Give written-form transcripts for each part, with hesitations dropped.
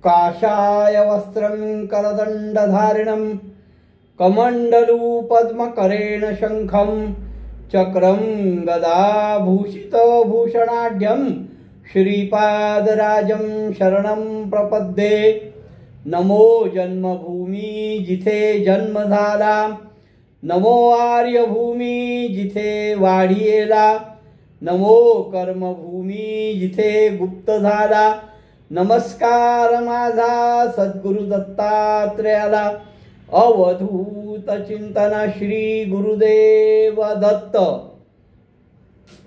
काषाय वस्त्रं करदण्डधारिणं कमण्डलू पद्मकरेण शङ्खं चक्रं गदाभूषितभूषणाढ्यं श्रीपादराजं शरणं प्रपद्ये। नमो जन्मभूमी जिथे जन्म झाला, नमो आर्यभूमी जिथे वाढीला, नमो कर्मभूमी जिथे गुप्त झाला। नमस्कार माझा सद्गुरु दत्तात्रेयाला। अवधूत चिंतन श्री गुरुदेव दत्त।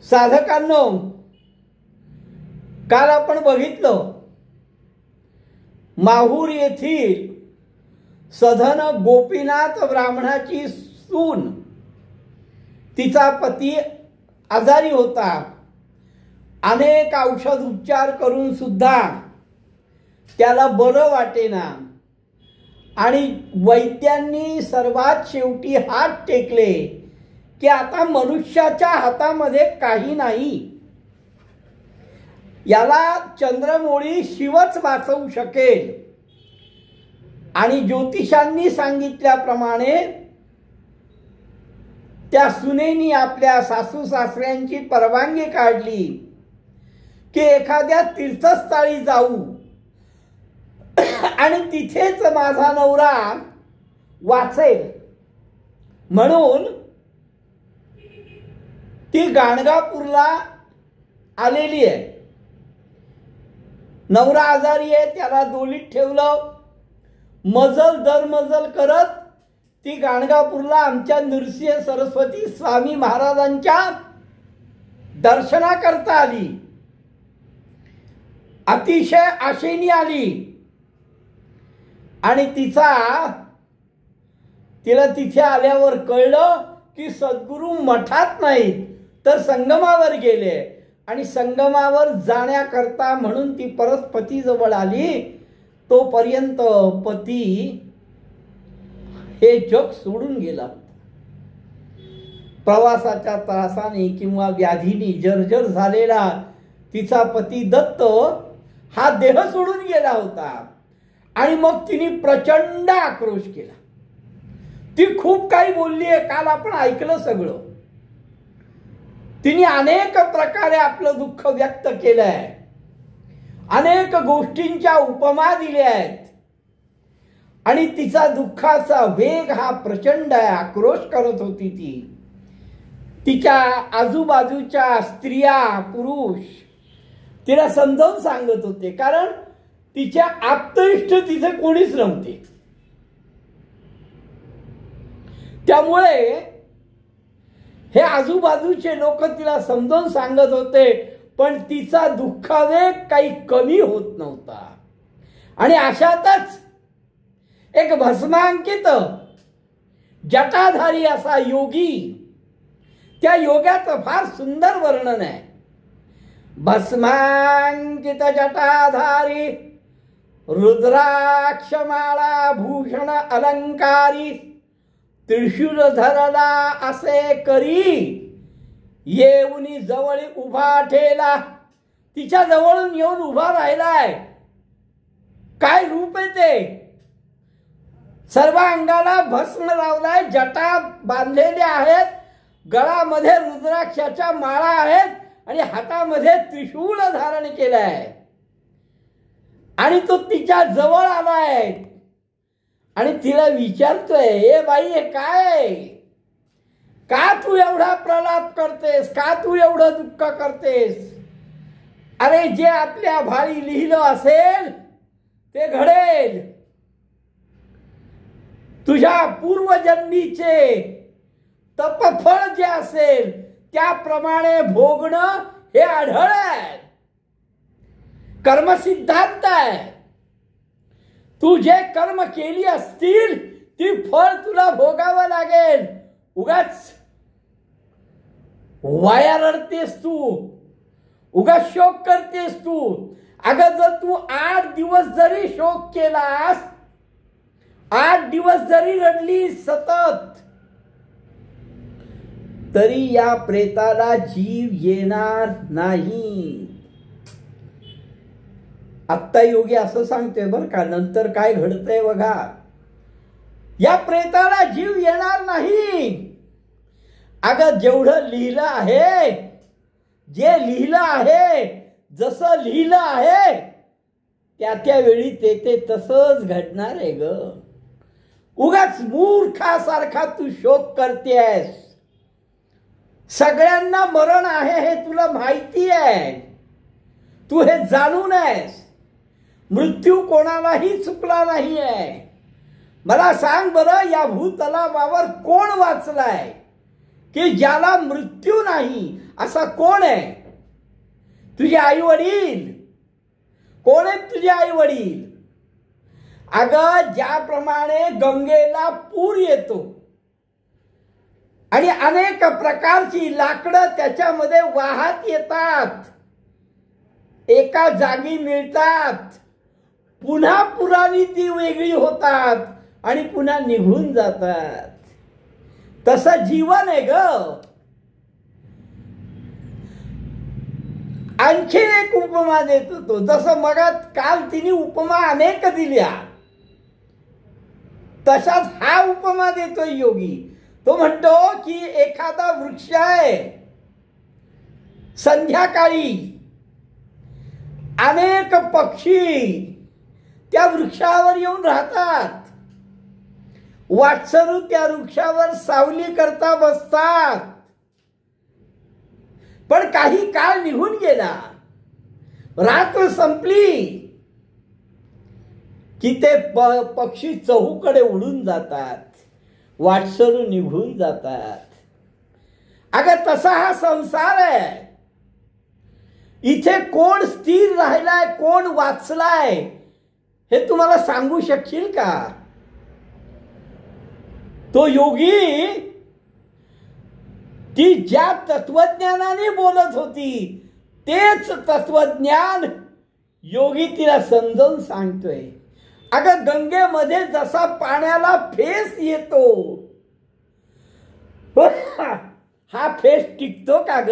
साधकांनो, काल आपण बघितलं माहूर येथील सधन गोपीनाथ ब्राह्मणाची सून, तिचा पती आजारी होता। अनेक औषध उपचार करून सुद्धा त्याला बरं वाटेना आणि वैद्यांनी सर्वात शेवटी हात टेकले की आता मनुष्याच्या हातामध्ये काही नाही, याला चंद्रमौळी शिवच वाचवू शकेल। आणि ज्योतिषांनी सांगितल्याप्रमाणे त्या सुनेनी आपल्या सासू सासऱ्यांची परवानगी काढली की एखाद्या तीर्थस्थळी जाऊ आणि तिथेच माझा नवरा वाचेल। म्हणून ती गाणगापूरला आलेली आहे। नवरा आजारी आहे, त्याला दोलीत ठेवलं। मजल दर मजल करत ती गाणगापूरला आमच्या नृसिंह सरस्वती स्वामी महाराजांच्या दर्शनाकरता आली। अतिशय आशेने आली आणि तिला तिथे आल्यावर कळलं की सद्गुरू मठात नाहीत तर संगमावर गेले। आणि संगमावर जाण्याकरता म्हणून ती परत पतीजवळ आली। तोपर्यंत पती हे जग सोडून गेला। प्रवासाच्या त्रासाने किंवा व्याधीने जर्जर झालेला तिचा पती दत्त हा देह सोडून गेला होता। आणि मग तिने प्रचंड आक्रोश केला। ती खूप काही बोलली आहे, काल आपण ऐकलं सगळं। तिने अनेक प्रकारे आपलं दुःख व्यक्त केलंय, अनेक गोष्टींच्या उपमा दिल्या आहेत आणि तिचा दुःखाचा वेग हा प्रचंड आहे। आक्रोश करत होती ती। तिच्या आजूबाजूच्या स्त्रिया पुरुष तिला समजावून सांगत होते, कारण तिच्या आप्तइष्ट तिथे कोणीच नव्हते। त्यामुळे हे आजूबाजूचे लोक तिला समजावून सांगत होते, पण तिचा दुःखावेग काही कमी होत नव्हता। आणि अशातच एक भस्मांकित जटाधारी असा योगी, त्या योगाचं फार सुंदर वर्णन आहे। भस्मांकित जटाधारी रुद्राक्षमाळा भूषण अलंकारी, त्रिशूल धरला असे करी येऊनी जवळ उभा ठेला। तिच्या जवळून येऊन उभा राहिलाय। काय रूप आहे ते! सर्व अंगाला भस्म लावलाय, जटा बांधलेल्या आहेत, गळामध्ये रुद्राक्षाच्या माळा आहेत आणि हातामध्ये त्रिशूल धारण केलाय। आणि तो तिच्या जवळ आलाय आणि तिला विचारतोय, ए बाई, हे काय? का तू एवढा प्रलाप करतेस? का तू एवढं दुःख करतेस? अरे, जे आपल्या भाळी लिहिलं असेल ते घडेल। तुझ्या पूर्वजन्मीचे तपफळ जे असेल त्याप्रमाणे भोगणं हे आढळ आहे, कर्मसिद्धांत आहे। तू जे कर्म केली असतील ती फळ तुला भोगावं लागेल। उगाच वाया रडतेस तू, उगाच शोक करतेस तू। अगं, जर तू 8 दिवस जरी शोक केलास, 8 दिवस जरी रडली सतत, तरी या प्रेताला जीव येणार नाही। आत्ता योगी असं सांगतोय बरं का, नंतर काय घडतंय बघा. या प्रेताला जीव येणार नाही. अगं जेवढं लिहिलं आहे, जे लिहिलं आहे, जसं लिहिलं आहे त्या वेळी ते तसंच घडणार आहे ग. उगाच मूर्खासारखा तू शोक करतेस. सगळ्यांना मरण आहे हे तुला माहिती आहे, तू हे जाणून आहेस. मृत्यू कोणालाही चुकला नाही आहे. मला सांग बरं, या भूतलावावर कोण वाचलाय की ज्याला मृत्यू नाही? असा कोण आहे? तुझे आई वडील. कोण आहेत तुझे आई वडील? अगं ज्याप्रमाणे गंगेला पूर येतो आणि अनेक प्रकारची लाकडं त्याच्यामध्ये वाहत येतात, एका जागी मिळतात, पुन्हा पुरावी ती वेगळी होतात आणि पुन्हा निघून जातात, तसं जीवन आहे ग. आणखी एक उपमा देत होतो, जसं मगात काल तिने उपमा अनेक दिल्या, तसाच हा उपमा देतोय योगी. तो म्हणतो की एखादा वृक्ष आहे, संध्याकाळी अनेक पक्षी त्या वृक्षावर येऊन राहतात. वाटसरू त्या वृक्षावर सावली करता बसतात. पण काही काळ निघून गेला, रात्र संपली की ते पक्षी चहूकडे उडून जातात, वाटसरू निघून जातात. अगं तसा हा संसार आहे. इथे कोण स्थिर राहिलाय, कोण वाचलाय हे तुम्हाला सांगू शकशील का? तो योगी ती ज्या तत्वज्ञानाने बोलत होती तेच तत्वज्ञान योगी तिला समजावून सांगतोय. अगं गंगेमध्ये जसा पाण्याला फेस येतो, हा फेस टिकतो का ग?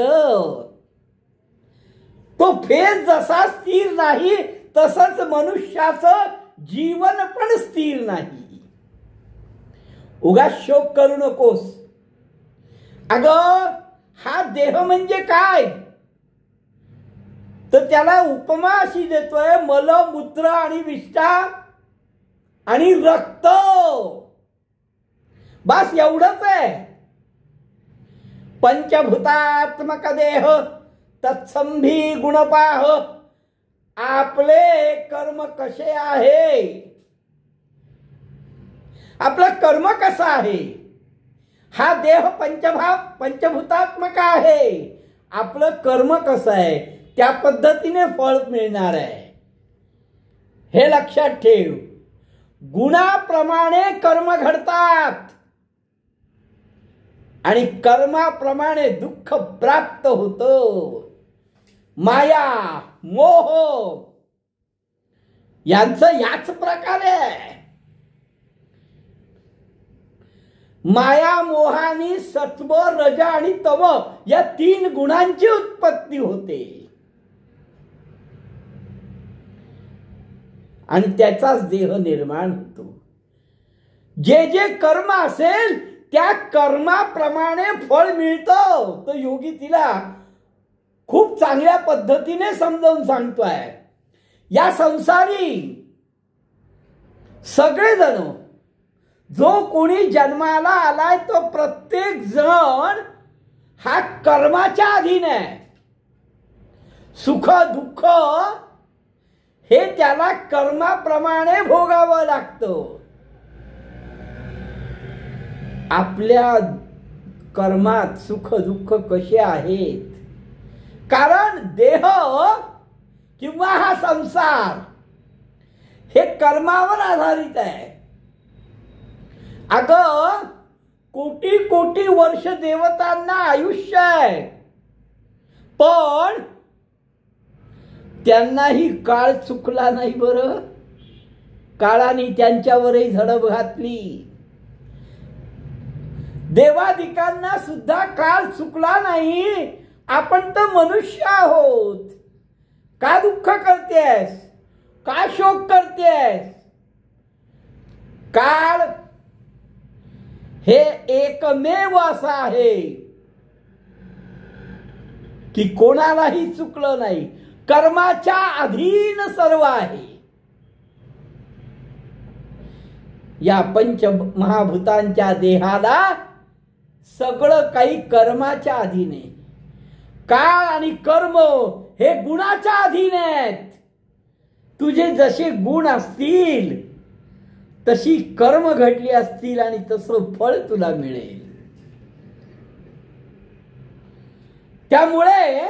तो फेस जसा स्थिर नाही तसंच मनुष्याचं जीवन पण स्थिर नाही. उगाच शोक करू नकोस. अगं हा देह म्हणजे काय? तर त्याला उपमा अशी देतोय, मल मूत्र आणि विष्ठा आणि रक्त, बस एवढंच आहे. पंचभूतात्मक देह तत्संभी गुणपाह. आपले कर्म कसे आहे, आपलं कर्म कसं आहे? हा देह पंचभूतात्मक आहे. आपलं कर्म कसं आहे त्या पद्धतीने फळ मिळणार आहे, हे लक्षात ठेव. गुणाप्रमाणे कर्म घडतात आणि कर्माप्रमाणे दुःख प्राप्त होतं. माया मोह यांचं याच प्रकारे आहे. माया मोहानी सत्व रज आणि तम या 3 गुणांची उत्पत्ती होते आणि त्याचाच देह निर्माण होतो. जे जे कर्म असेल त्या कर्माप्रमाणे फळ मिळतं. तो योगी तिला खूप चांगल्या पद्धतीने समजावून सांगतोय. या संसारी सगळेजण, जो कोणी जन्माला आलाय तो प्रत्येक जण हा कर्माच्या अधीन आहे. सुख दुःख हे त्याला कर्माप्रमाणे भोगावं लागतं. आपल्या कर्मात सुख दुःख कसे आहेत? कारण देह किंवा हा संसार हे कर्मावर आधारित आहे. अगं कोटी कोटी वर्ष देवतांना आयुष्य आहे, पण त्यांनाही काळ चुकला नाही बरं. काळाने त्यांच्यावरही झडप घातली. देवादिकांना सुद्धा काळ चुकला नाही. आपण तर मनुष्य आहोत. का दुःख करतेस? का शोक करतेस? काळ हे एकमेव असं आहे की कोणालाही चुकलं नाही, कर्माच्या अधीन सर्व आहे. या पंच महाभूतांच्या देहाला सगळं काही कर्माच्या अधीन आहे. काळ आणि कर्म हे गुणाच्या अधीन आहेत. तुझे जसे गुण असतील तशी कर्म घडली असतील आणि तसं फळ तुला मिळेल. त्यामुळे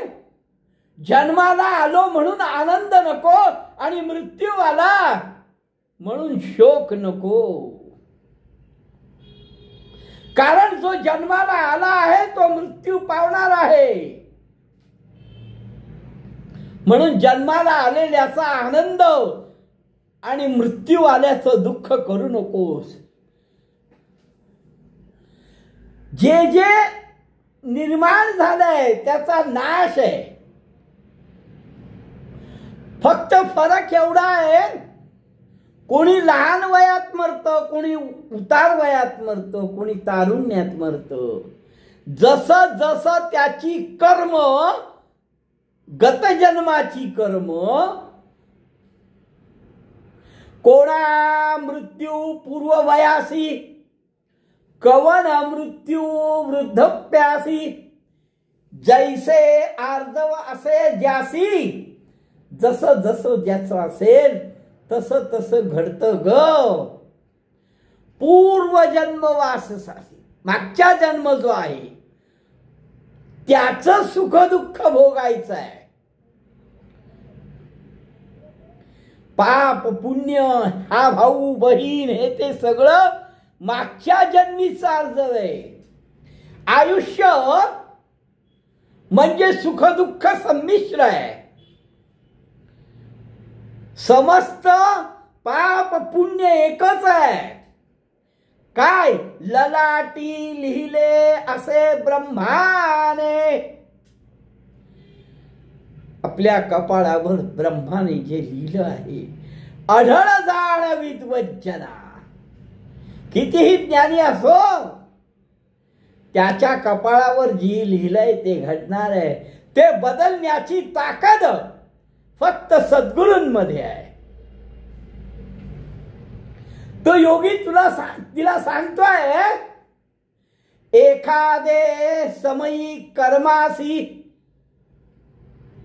जन्माला आलो म्हणून आनंद नको आणि मृत्यू आला म्हणून शोक नको. कारण जो जन्माला आला आहे तो मृत्यू पावणार आहे. म्हणून जन्माला आलेल्याचा आनंद आणि मृत्यू आल्याचं दुःख करू नकोस. जे जे निर्माण झालंय त्याचा नाश आहे. फक्त फरक एवढा आहे, कोणी लहान वयात मरतं, कोणी उतार वयात मरतं, कोणी तारुण्यात मरतं. जसं जसं त्याची कर्म, गतजन्माची कर्म, कोणा मृत्यू पूर्व वयासी, कवन मृत्यू वृद्धप्यासी, जैसे आर्जव असे ज्यासी. जसं जसं ज्याचं असेल तसं तसं घडतं ग. पूर्वजन्मवाससासी, मागच्या जन्म जो आहे त्याचं सुख दुःख भोगायचं आहे. पाप पुण्य हा भाऊ बहीण हे ते सगळं मागच्या जन्मीचं अर्जव आहे. आयुष्य म्हणजे सुख दुःख संमिश्र आहे. समस्त पाप पुण्य एकच आहे. काय ललाटी लिहिले असे ब्रह्माने, आपल्या कपाळावर ब्रह्माने जे लिहिलं आहे. आढळ जाण विद्वज्जना, कितीही ज्ञानी असो त्याच्या कपाळावर जी लिहिलंय ते घडणार आहे. ते बदलण्याची ताकद फक्त सद्गुरूंमध्ये आहे. तो योगी तिला सांगतोय, एखादे समयी कर्मासी,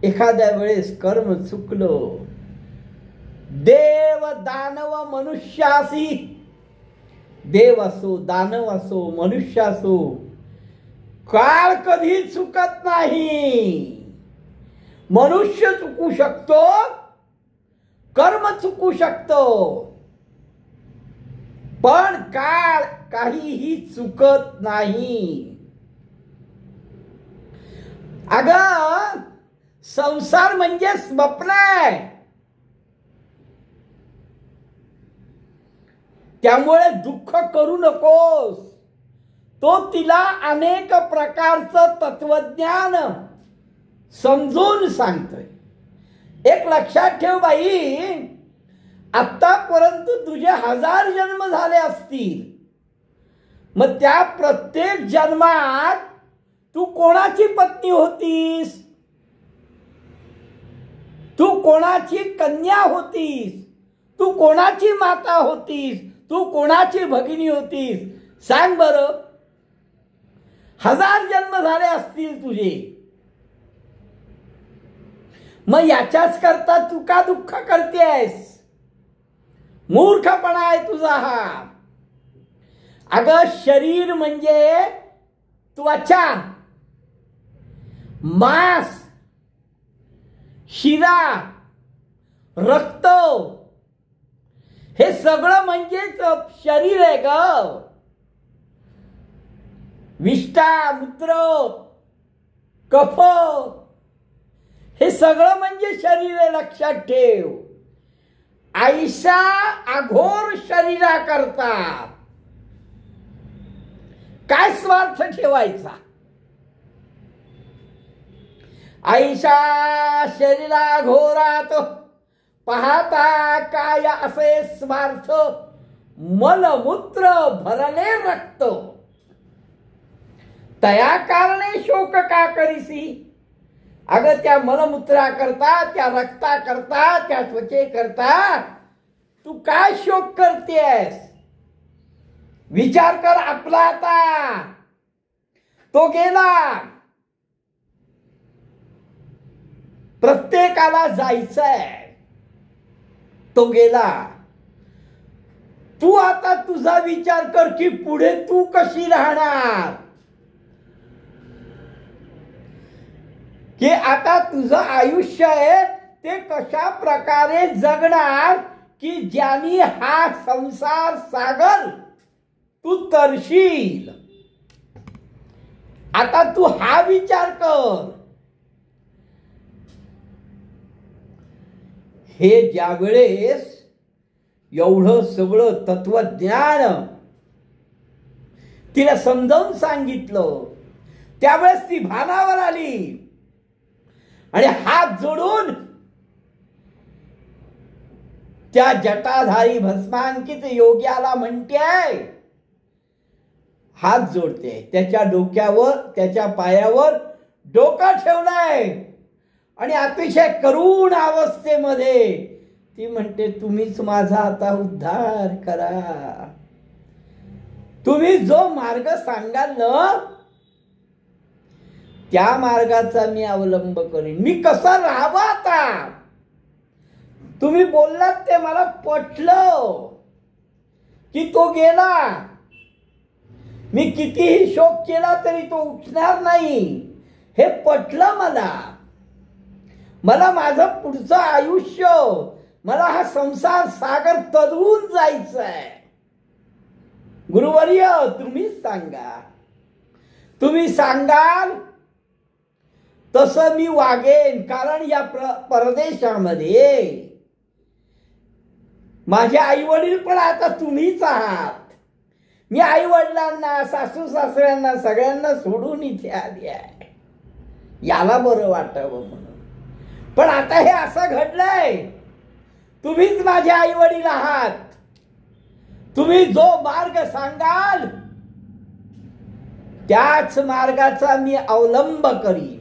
एखाद्या वेळेस कर्म चुकलो, देव दानव मनुष्यासी, देव असो दानव असो मनुष्य असो, काळ कधी चुकत नाही. मनुष्य चुकू शकतो, कर्म चुकू शकतो, पण काळ काहीही चुकत नाही. अगं संसार म्हणजे स्वप्न आहे. त्यामुळे दुःख करू नकोस. तो तिला अनेक प्रकारचं तत्वज्ञान समजून सांगतोय. एक लक्षात ठेव बाई, आतापर्यंत तुझे 1000 जन्म झाले असतील. मग त्या प्रत्येक जन्मात तू कोणाची पत्नी होतीस, तू कोणाची कन्या होतीस, तू कोणाची माता होतीस, तू कोणाची भगिनी होतीस, सांग बरं. 1000 जन्म झाले असतील तुझे. मग याच्याच करता तू का दुःख करतेस? मूर्खपणा आहे तुझा हा. अगं शरीर म्हणजे त्वचा, मांस, शिरा, रक्त, हे सगळं म्हणजेच शरीर आहे ग. विष्ठा, मूत्र, कफ, हे सगळं म्हणजे शरीर आहे. लक्षात ठेव. ऐसा अघोर शरीरा करता काय स्वार्थ ठेवायचा? ऐसा शरीरा घोरात पाहता काय असे स्वार्थ, मलमूत्र भरले रक्त, तया कारणे शोक का करीसी. अगं त्या मलमूत्रा करता, त्या रक्ता करता, त्या त्वचे करता तू काय शोक करतेस? विचार कर आपला आता. तो गेला, प्रत्येकाला जायचंय, तो गेला. तू आता तुझा विचार कर की पुढे तू कशी राहणार, की आता तुझं आयुष्य आहे ते कशा प्रकारे जगणार की ज्यानी हा संसार सागर तू तरशील. आता तू हा विचार कर. हे ज्यावेळेस एवढं सगळं तत्वज्ञान तिला समजावून सांगितलं, त्यावेळेस ती भानावर आली आणि हात जोडून त्या जटाधारी भस्मांकित योग्याला म्हणते, हात जोडते, त्याच्या डोक्यावर, त्याच्या पायावर डोकं ठेवलंय आणि अतिशय करुण अवस्थेमध्ये ती म्हणते, तुम्हीच माझा आता उद्धार करा. तुम्ही जो मार्ग सांगाल ना त्या मार्गाचा मी अवलंब करीन. मी कसा राहावा आता? तुम्ही बोललात ते मला पटलं की तो गेला. मी कितीही शोक केला तरी तो उठणार नाही हे पटलं मला. मला माझं पुढचं आयुष्य, मला हा संसार सागर तरून जायचंय. गुरुवर्य तुम्हीच सांगा. तुम्ही सांगाल तसं मी वागेन. कारण या परदेशामध्ये माझे आई वडील पण आता तुम्हीच आहात. मी आई वडिलांना, सासू सासऱ्यांना सगळ्यांना सोडून इथे आली आहे, याला बरं वाटावं म्हणून. पण आता हे असं घडलंय, तुम्हीच माझे आई वडील आहात. तुम्ही जो मार्ग सांगाल त्याच मार्गाचा मी अवलंब करीन.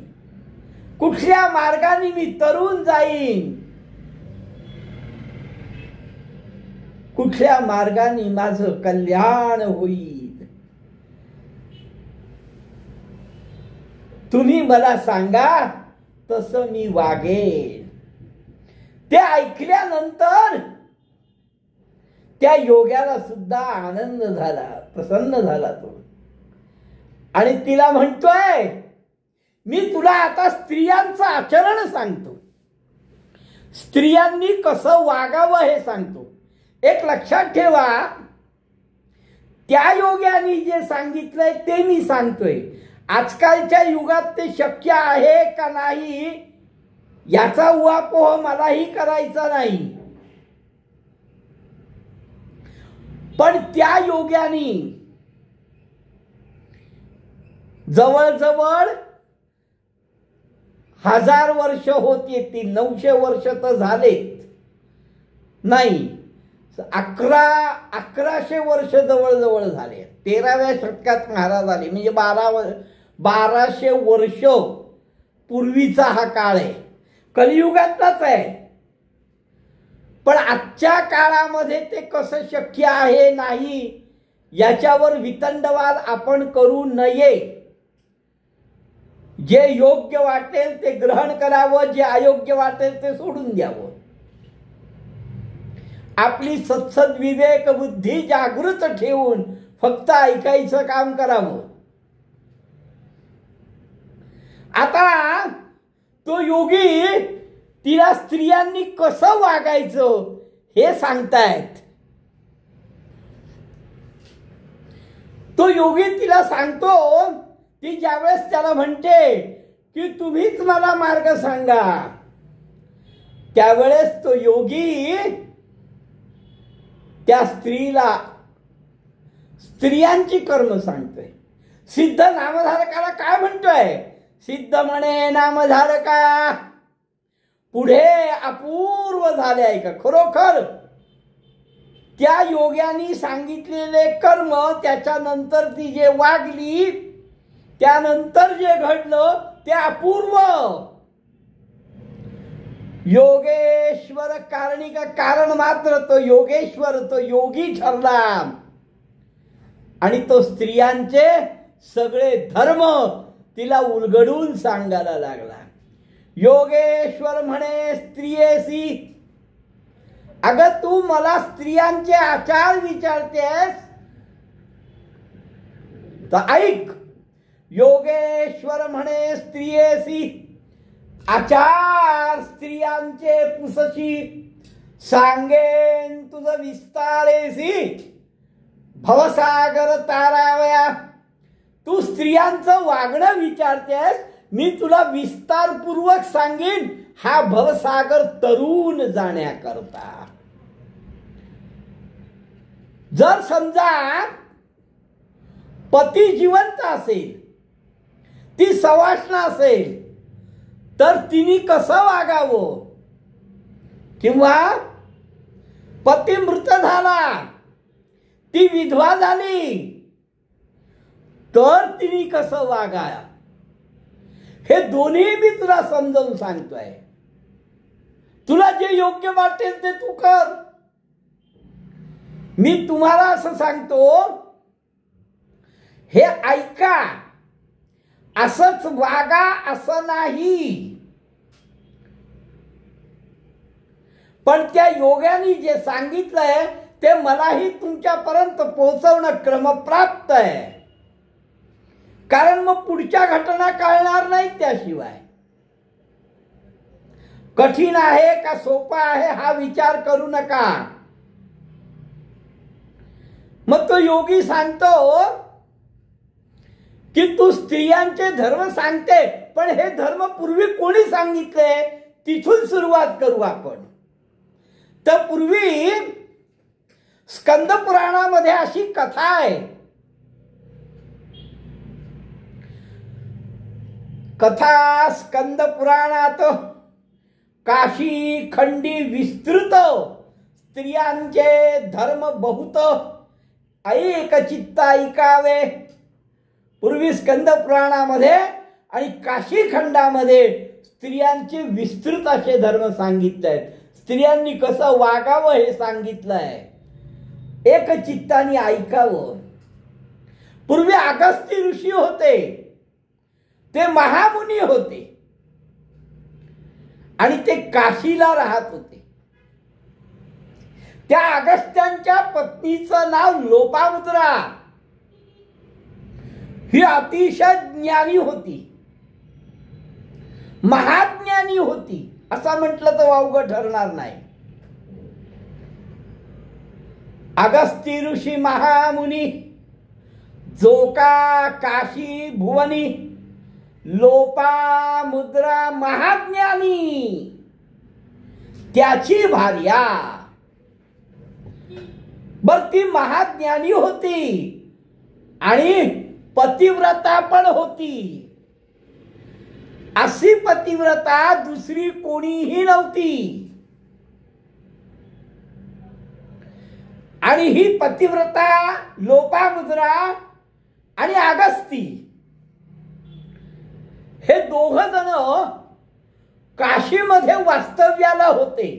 कुठल्या मार्गाने मी तरून जाईन, कुठल्या मार्गाने माझं कल्याण होईल, तुम्ही मला सांगा तसं मी वागेन. ते ऐकल्यानंतर त्या योग्याला सुद्धा आनंद झाला, प्रसन्न झाला तो. आणि तिला म्हणतोय, मी तुला आता स्त्रियांचं आचरण सांगतो, स्त्रियांनी कसं वागावं हे सांगतो. एक लक्षात ठेवा, त्या योग्याने जे सांगितलंय ते मी सांगतोय. आजकालच्या युगात ते शक्य आहे का नाही याचा उहापोह मलाही करायचा नाही. पण त्या योग्याने जवळजवळ 1000 वर्ष होत येतील, 900 वर्ष तर झालेत, नाही 1100 वर्ष जवळजवळ झाले. 13व्या शतकात महाराज आले, म्हणजे 1200 वर्ष पूर्वीचा हा काळ आहे, कलियुगातलाच आहे. पण आजच्या काळामध्ये ते कसं शक्य आहे नाही याच्यावर वितंडवाद आपण करू नये. जे योग्य वाटेल ते ग्रहण करावं, जे अयोग्य वाटेल ते सोडून द्यावं. आपली सत्सद विवेक बुद्धी जागृत ठेवून फक्त ऐकायचं काम करावं. आता तो योगी तिला स्त्रियांनी कसं वागायचं हे सांगतायत. तो योगी तिला सांगतो, ती ज्यावेळेस त्याला म्हणते की तुम्हीच मला मार्ग सांगा, त्यावेळेस तो योगी त्या स्त्रीला स्त्रियांची कर्म सांगतोय. सिद्ध नामधारकाला काय म्हणतोय? सिद्ध म्हणे नामधारका, पुढे अपूर्व झाले आहे का खरोखर त्या योग्यानी सांगितलेले कर्म त्याच्यानंतर ती जे वागली त्यानंतर जे घडलं ते अपूर्व योगेश्वर कारणी का कारण मात्र तो योगेश्वर तो योगी ठरला आणि तो स्त्रियांचे सगळे धर्म तिला उलगडून सांगायला लागला. योगेश्वर म्हणे स्त्रियेसी, अगं तू मला स्त्रियांचे आचार विचारतेस तर ऐक. योगेश्वर म्हणे स्त्रियेसी, आचार स्त्रियांचे पुसशी सांगेन तुझ विस्तारेसी भवसागर तारावया. तू स्त्रियांचं वागणं विचारतेस, मी तुला विस्तारपूर्वक सांगेन हा भवसागर तरुण जाण्याकरता. जर समजा पती जिवंत असेल, ती सवाष्ण असेल, तर तिने कसं वागावं, किंवा पती मृत झाला ती विधवा झाली तर तिने कसं वागावं, हे दोन्ही मी तुला समजावून सांगतोय. तुला जे योग्य वाटेल ते तू कर. मी तुम्हाला असं सांगतो, हे ऐका, असंच वागा असं नाही. पण त्या योग्याने जे सांगितलंय ते मलाही तुमच्यापर्यंत पोहोचवणं क्रमप्राप्त आहे. कारण मग पुढच्या घटना कळणार नाहीत त्याशिवाय. कठीण आहे का सोपा आहे हा विचार करू नका. मग तो योगी सांगतो की तू स्त्रियांचे धर्म सांगते, पण हे धर्म पूर्वी कोणी सांगितले तिथून सुरुवात करू आपण. तर पूर्वी स्कंद पुराणामध्ये अशी कथा आहे. कथा स्कंद पुराणात काशी खंडी विस्तृत स्त्रियांचे धर्म बहुत ऐक चित्ता ऐकावे. पूर्वी स्कंद पुराणामध्ये आणि काशी खंडामध्ये स्त्रियांचे विस्तृत असे धर्म सांगितले आहेत. स्त्रियांनी कसं वागावं हे सांगितलंय. एक चित्ताने ऐकावं. पूर्वी अगस्त्य ऋषी होते, ते महामुनी होते आणि ते काशीला राहत होते. त्या अगस्त्यांच्या पत्नीचं नाव लोपामुद्रा. ही अतिशय ज्ञानी होती, महाज्ञानी होती, असं म्हटलं तर वावगं ठरणार नाही. अगस्त्य ऋषी महामुनी, जोका काशी भुवनी, लोपामुद्रा महाज्ञानी, त्याची भार्या. बर ती महाज्ञानी होती आणि पतिव्रता पण होती. अशी पतिव्रता दुसरी कोणीही नव्हती. आणि ही पतिव्रता लोपामुद्रा आणि अगस्ती हे दोघ जण काशीमध्ये वास्तव्याला होते.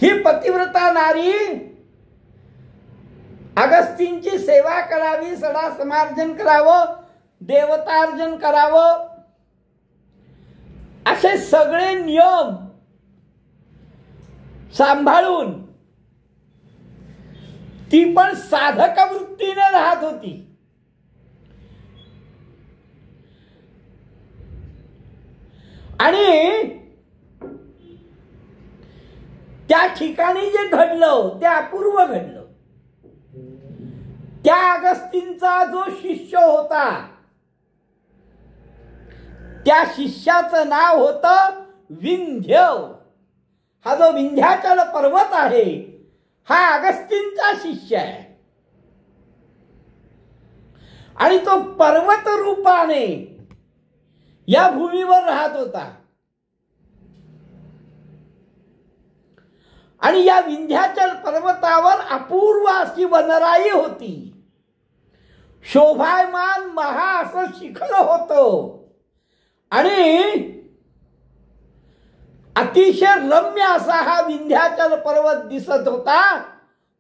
ही पतिव्रता नारी अगस्तींची सेवा करावी, सडा समार्जन करावं, देवतार्जन करावं, असे सगळे नियम सांभाळून ती पण साधक वृत्तीने राहत होती. आणि त्या ठिकाणी जे घडलं ते अपूर्व घडलं. त्या अगस्तींचा जो शिष्य होता, त्या शिष्याचं नाव होतं विंध्य. हा जो विंध्याचल पर्वत आहे हा अगस्तींचा शिष्य आहे. आणि तो पर्वत रूपाने या भूमीवर राहत होता. आणि या विंध्याचल पर्वतावर अपूर्व अशी वनराई होती. शोभायमान महा असं शिखर होतं आणि अतिशय रम्य असा हा विंध्याचल पर्वत दिसत होता.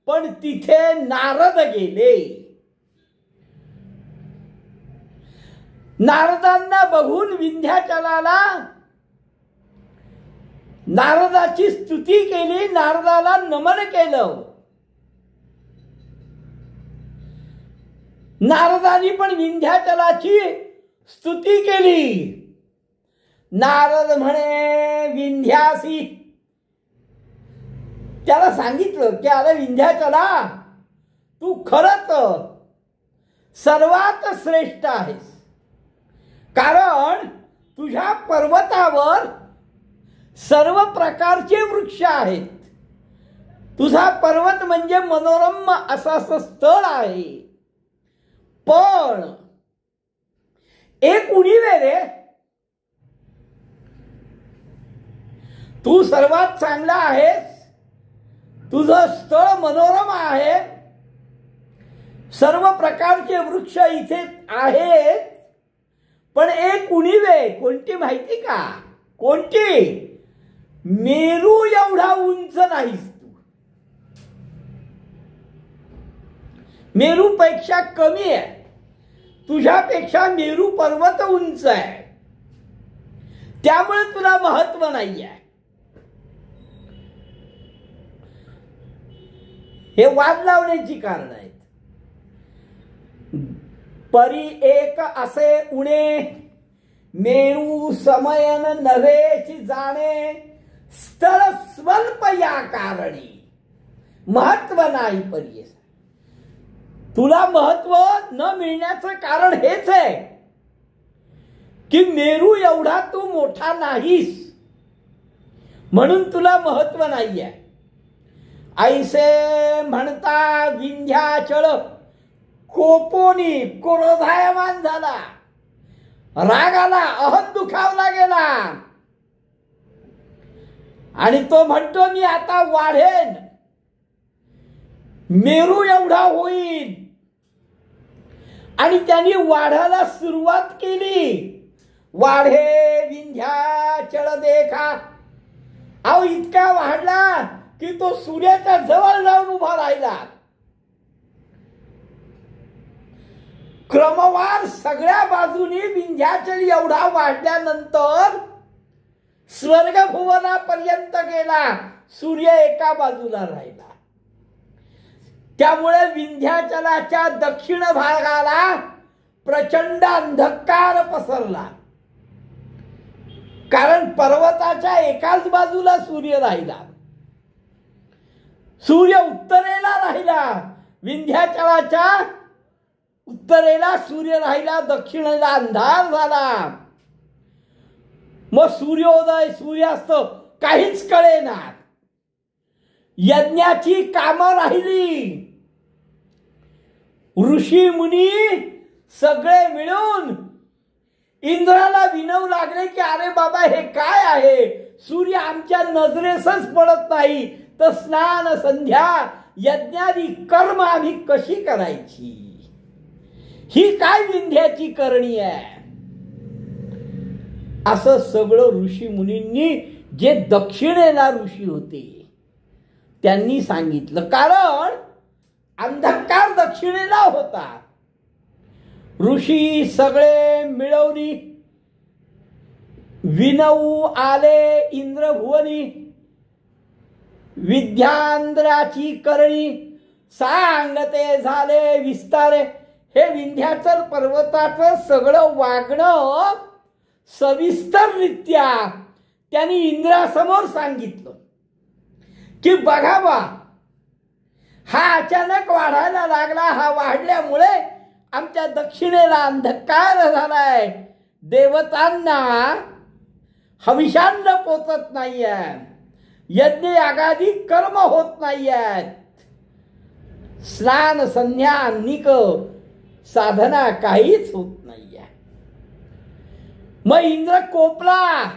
पण तिथे नारद गेले. नारदांना बघून विंध्याचलाला नारदाची स्तुती केली, नारदाला नमन केलं. नारदांनी पण विंध्याचलाची स्तुती केली. नारद म्हणे विंध्यासी, त्याला सांगितलं की अरे विंध्याचला, तू खरंच सर्वात श्रेष्ठ आहेस. कारण तुझ्या पर्वतावर सर्व प्रकारचे वृक्ष आहेत. तुझा पर्वत म्हणजे मनोरम असं स्थळ आहे. पण एक उणीव रे, तू सर्वात चांगला आहेस, तुझं स्थळ मनोरम आहे, सर्व प्रकारचे वृक्ष इथे आहेत. पण एक उणीव आहे. कोणती माहिती का? कोणती? मेरू एवढा उंच नाहीस तू. मेरूपेक्षा कमी आहे. तुझ्यापेक्षा मेरू पर्वत उंच आहे. त्यामुळे तुला महत्व नाही आहे. हे वाद लावण्याची कारण आहेत. परी एक असे उणे, मेरू समयन नव्हेची जाणे, स्थळ स्वल्प या कारणी. महत्व नाही परी. तुला महत्व न मिळण्याचं कारण हेच आहे की मेरू एवढा तू मोठा नाहीस, म्हणून तुला महत्व नाही आहे. ऐसे म्हणता विंध्याचल कोपोनी क्रोधायमान झाला. राग आला, अहम दुखावला गेला आणि तो म्हणतो मी आता वाढेन, मेरू एवढा होईल. आणि त्यांनी वाढायला सुरुवात केली. वाढे विंध्याचल देखा. अहो इतका वाढला की तो सूर्याच्या जवळ जाऊन उभा राहिला. क्रमवार सगळ्या बाजूनी विंध्याचल एवढा वाढल्यानंतर स्वर्गभुवनापर्यंत गेला. सूर्य एका बाजूला राहिला. त्यामुळे विंध्याचलाच्या दक्षिण भागाला प्रचंड अंधकार पसरला. कारण पर्वताच्या एकाच बाजूला सूर्य राहिला. सूर्य उत्तरेला राहिला. विंध्याचलाच्या उत्तरेला सूर्य राहिला, दक्षिणेला अंधार झाला. मग सूर्योदय सूर्यास्त काहीच कळेना. यज्ञाची कामं राहिली. ऋषी मुनी सगळे मिळून इंद्राला विनवू लागले की अरे बाबा हे काय आहे, सूर्य आमच्या नजरेसच पडत नाही, तर स्नान संध्या यज्ञादी कर्म आम्ही कशी करायची? ही काय विंध्याची करणी आहे? असं सगळं ऋषी मुनींनी, जे दक्षिणेला ऋषी होते त्यांनी सांगितलं. कारण अंधकार दक्षिणेला होता. ऋषी सगळे मिळवणी विनवू आले इंद्रभुवनी. विद्यांद्राची करणी सांगते झाले विस्तारे. हे विंध्याचल पर्वताचं सगळं वागणं सविस्तररित्या त्यांनी इंद्रासमोर सांगितलं की बघा बा, हा अचानक वाढायला लागला. हा वाढल्यामुळे आमच्या दक्षिणेला अंधकार झालाय. देवतांना हविषान्न पोचत नाहीये. यज्ञ यागादी कर्म होत नाहीयेत. स्नान संध्या निक साधना काहीच होत नाहीये. मग इंद्र कोपला.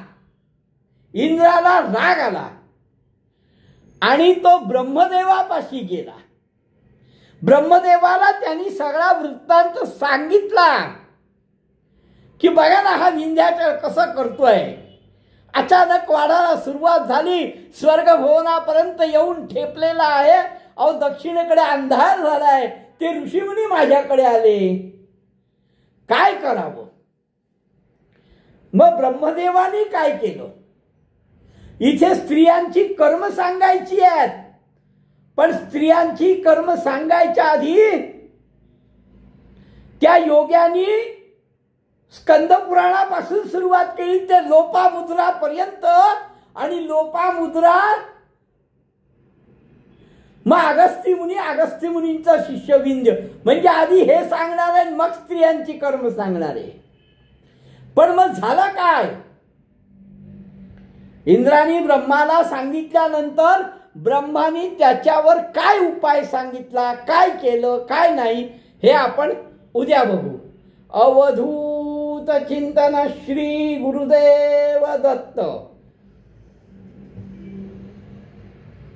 इंद्राला राग आला. आणि तो ब्रह्मदेवापाशी गेला. ब्रह्मदेवाला त्यांनी सगळा वृत्तांत सांगितला की बघा ना हा विंध्याचल कसं करतोय. अचानक वाढायला सुरुवात झाली, स्वर्गभवनापर्यंत येऊन ठेपलेला आहे. अहो दक्षिणेकडे अंधार झालाय. ते ऋषीमुनी माझ्याकडे आले, काय करावं. मग ब्रह्मदेवानी काय केलं, इथे स्त्रियांची कर्म सांगायची आहेत, पण स्त्रियांची कर्म सांगायच्या आधी त्या योग्यानी स्कंद पुराणापासून सुरुवात केली ते लोपामुद्रा पर्यंत. आणि लोपामुद्रा मग अगस्त्य मुनींचा शिष्य विंध्य, म्हणजे आधी हे सांगणार आहे मग स्त्रियांची कर्म सांगणार आहे. पण मग झालं काय, इंद्राने ब्रह्माला सांगितल्यानंतर ब्रह्माने त्याच्यावर काय उपाय सांगितला, काय केलं काय नाही हे आपण उद्या बघू. अवधूत चिंतन श्री गुरुदेव दत्त.